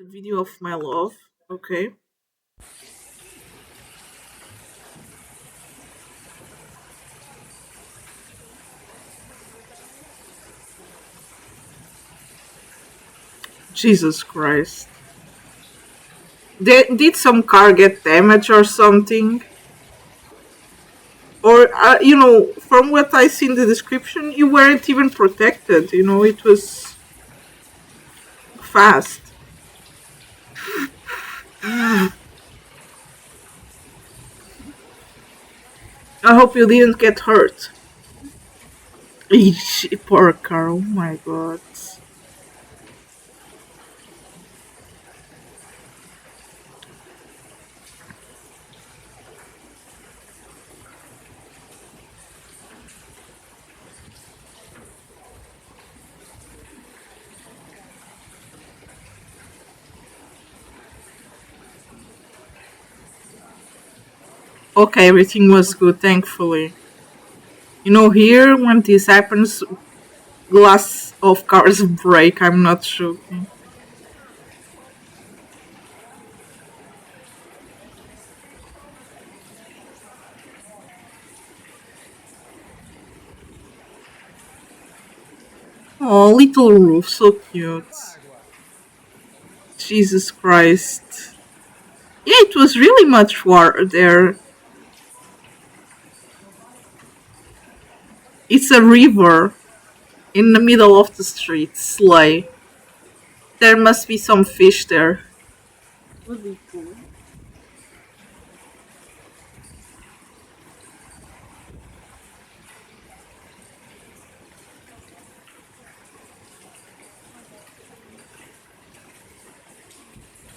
video of my love. Okay. Jesus Christ. Did some car get damaged or something? Or, from what I see in the description, you weren't even protected. It was fast. I hope you didn't get hurt. Eesh, poor car. Oh my god. Okay, everything was good, thankfully. Here, when this happens, glass of cars break. I'm not joking. Oh, little roof, so cute. Jesus Christ. Yeah, it was really much water there. It's a river in the middle of the street. Slay. There must be some fish there. Would be cool.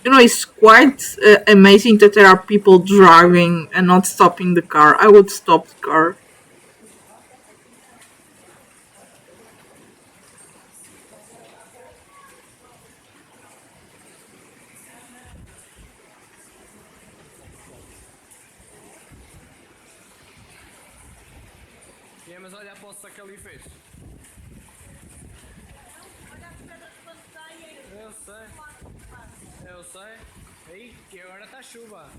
It's quite amazing that there are people driving and not stopping the car. I would stop the car. Viemos olhar para o saco que ali fez. Eu sei, eu sei. Aí, que agora está chuva.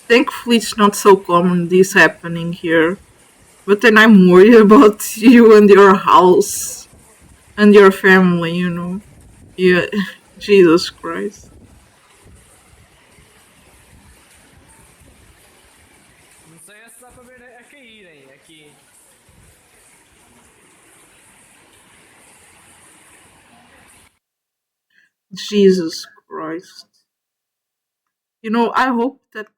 Thankfully, it's not so common this happening here. But then I'm worried about you and your house and your family. Yeah, Jesus Christ. Não sei se dá para ver a caírem aqui. Jesus Christ. I hope that